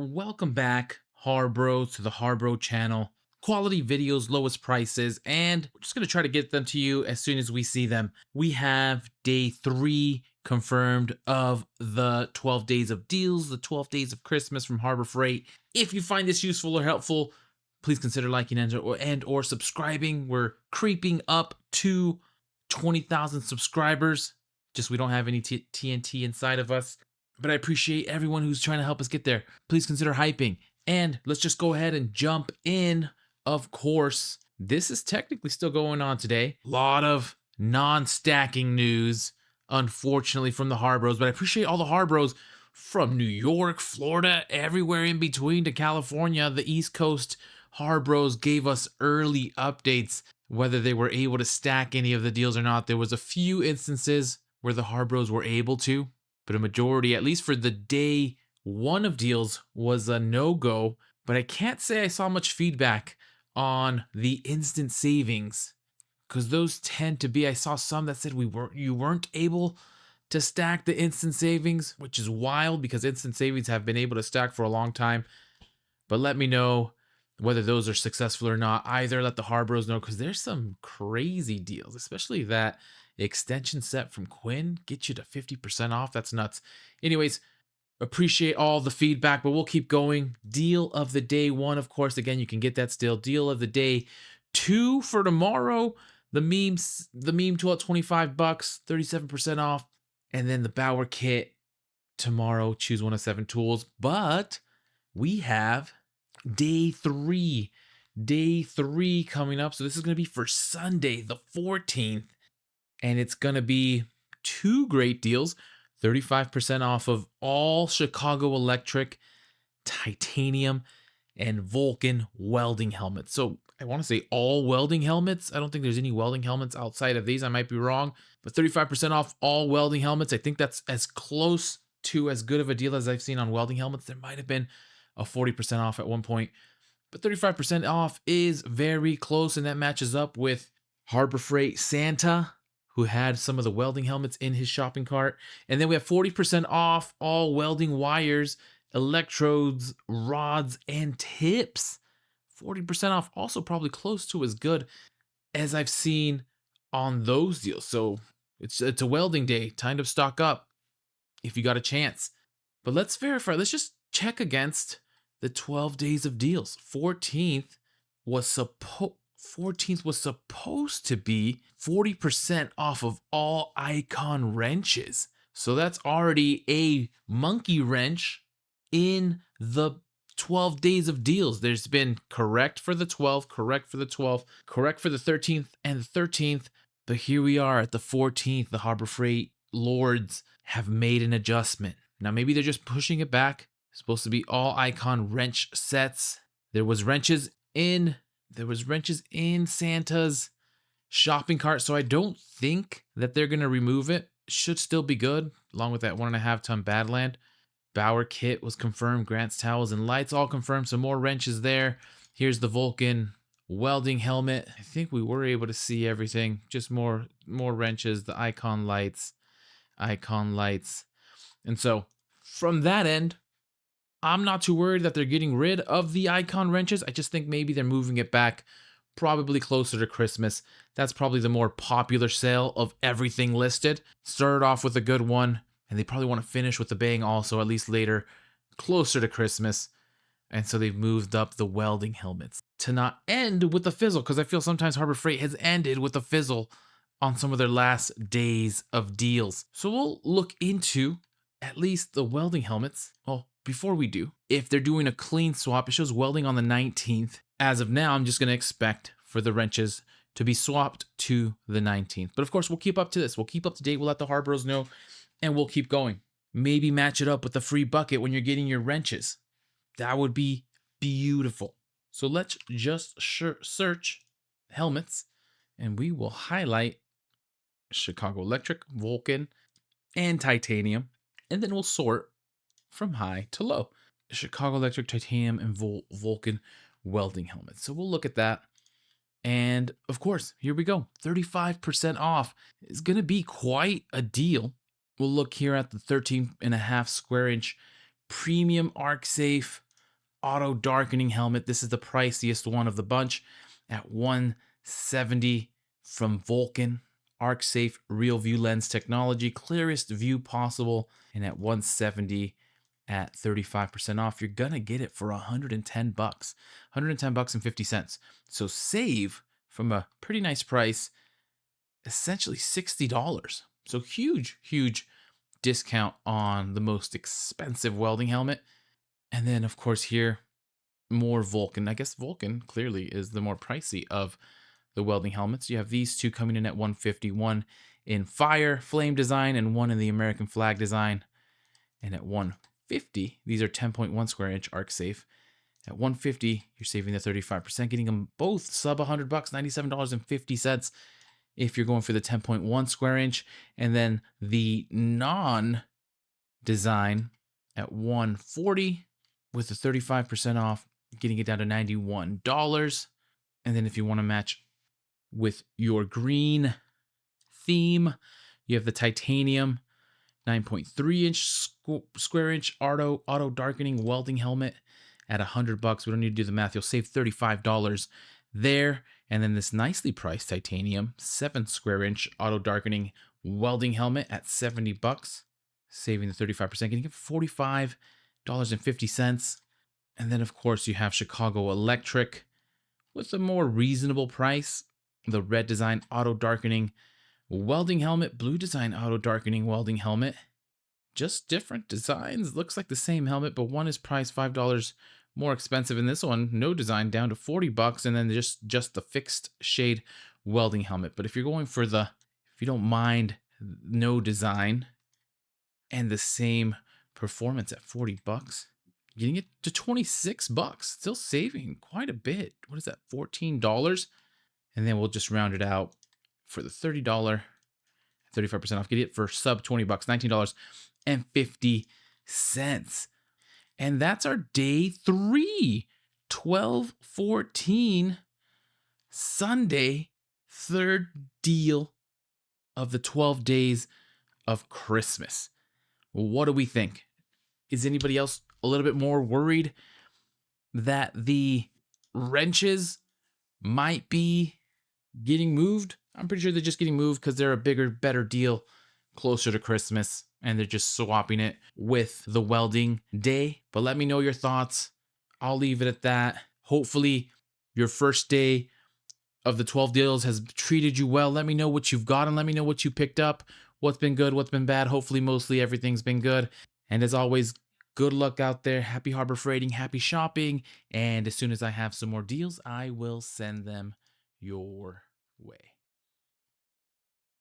Welcome back, Harbro, to the Harbro channel. Quality videos, lowest prices, and we're just going to try to get them to you as soon as we see them. We have day 3 confirmed of the 12 days of deals, the 12 days of Christmas from Harbor Freight. If you find this useful or helpful, please consider liking and or subscribing. We're creeping up to 20,000 subscribers. Just we don't have any TNT inside of us. But I appreciate everyone who's trying to help us get there. Please consider hyping. And let's just go ahead and jump in. Of course, this is technically still going on today. A lot of non-stacking news, unfortunately, from the Harbros. But I appreciate all the Harbros from New York, Florida, everywhere in between to California. The East Coast Harbros gave us early updates, whether they were able to stack any of the deals or not. There was a few instances where the Harbros were able to, but a majority, at least for the day 1 of deals, was a no-go. But I can't say I saw much feedback on the instant savings, because those tend to be, I saw some that said you weren't able to stack the instant savings, which is wild because instant savings have been able to stack for a long time. But let me know whether those are successful or not. Either let the Harbros know, because there's some crazy deals, especially that extension set from Quinn, get you to 50% off. That's nuts. Anyways, appreciate all the feedback, but we'll keep going. Deal of the day 1, of course, again, you can get that still. Deal of the day 2 for tomorrow, the meme tool at $25, 37% off. And then the Bauer kit tomorrow, choose one of 7 tools. But we have day 3 coming up. So this is going to be for Sunday, the 14th. And it's going to be 2 great deals. 35% off of all Chicago Electric, titanium, and Vulcan welding helmets. So I want to say all welding helmets. I don't think there's any welding helmets outside of these. I might be wrong. But 35% off all welding helmets. I think that's as close to as good of a deal as I've seen on welding helmets. There might have been a 40% off at one point. But 35% off is very close, and that matches up with Harbor Freight Santa, who had some of the welding helmets in his shopping cart. And then we have 40% off all welding wires, electrodes, rods, and tips. 40% off, also probably close to as good as I've seen on those deals. So it's a welding day. Time to stock up if you got a chance. But let's verify. Let's just check against the 12 days of deals. 14th was supposed to be 40% off of all Icon wrenches. So that's already a monkey wrench in the 12 days of deals. There's been correct for the 12th, correct for the 12th, correct for the 13th and the 13th. But here we are at the 14th. The Harbor Freight Lords have made an adjustment. Now maybe they're just pushing it back. It's supposed to be all Icon wrench sets. There was wrenches in Santa's shopping cart, so I don't think that they're going to remove it. Should still be good, along with that 1.5 ton Badland. Bauer kit was confirmed. Grant's towels and lights all confirmed. Some more wrenches there. Here's the Vulcan welding helmet. I think we were able to see everything. Just more wrenches. The Icon lights. And so from that end, I'm not too worried that they're getting rid of the Icon wrenches. I just think maybe they're moving it back probably closer to Christmas. That's probably the more popular sale of everything listed. Started off with a good one, and they probably want to finish with a bang also, at least later, closer to Christmas. And so they've moved up the welding helmets to not end with the fizzle, because I feel sometimes Harbor Freight has ended with a fizzle on some of their last days of deals. So we'll look into at least the welding helmets. Well, before we do, if they're doing a clean swap, it shows welding on the 19th. As of now, I'm just going to expect for the wrenches to be swapped to the 19th. But of course, we'll keep up to this. We'll keep up to date. We'll let the Harbros know, and we'll keep going. Maybe match it up with the free bucket when you're getting your wrenches. That would be beautiful. So let's just search helmets, and we will highlight Chicago Electric, Vulcan, and titanium. And then we'll sort from high to low. Chicago Electric, titanium, and Vulcan welding helmets. So we'll look at that. And of course, here we go. 35% off is going to be quite a deal. We'll look here at the 13.5 square inch premium arc safe auto darkening helmet. This is the priciest one of the bunch at 170 from Vulcan. Arc safe real view lens technology, clearest view possible, and at 170 at 35% off, you're gonna get it for 110 bucks. 110 bucks and 50 cents. So save from a pretty nice price, essentially $60. So huge discount on the most expensive welding helmet. And then of course here, more Vulcan. I guess Vulcan clearly is the more pricey of the welding helmets. You have these two coming in at 151 in fire flame design and one in the American flag design. And at 150, these are 10.1 square inch arc safe. At 150, you're saving the 35%, getting them both sub 100 bucks, $97.50 if you're going for the 10.1 square inch. And then the non design at 140 with the 35% off, getting it down to $91. And then if you want to match with your green theme, you have the titanium 9.3 inch square inch auto darkening welding helmet at 100 bucks. We don't need to do the math. You'll save $35 there. And then this nicely priced titanium 7 square inch auto darkening welding helmet at 70 bucks, saving the 35%, getting it for $45.50. And then of course you have Chicago Electric with a more reasonable price. The red design auto darkening welding helmet, blue design auto darkening welding helmet. Just different designs. Looks like the same helmet, but one is priced $5 more expensive in this one. No design, down to 40 bucks, and then just the fixed shade welding helmet. But if you're going for the, if you don't mind no design and the same performance at 40 bucks, getting it to 26 bucks, still saving quite a bit. What is that, $14? And then we'll just round it out for the $30, 35% off. Get it for sub 20 bucks, $19.50. And that's our day 3, 12/14, Sunday, third deal of the 12 days of Christmas. What do we think? Is anybody else a little bit more worried that the wrenches might be getting moved? I'm pretty sure they're just getting moved because they're a bigger, better deal closer to Christmas, and they're just swapping it with the welding day. But let me know your thoughts. I'll leave it at that. Hopefully your first day of the 12 deals has treated you well. Let me know what you've got and let me know what you picked up, what's been good, what's been bad. Hopefully mostly everything's been good. And as always, good luck out there. Happy Harbor Freighting, happy shopping. And as soon as I have some more deals, I will send them your way.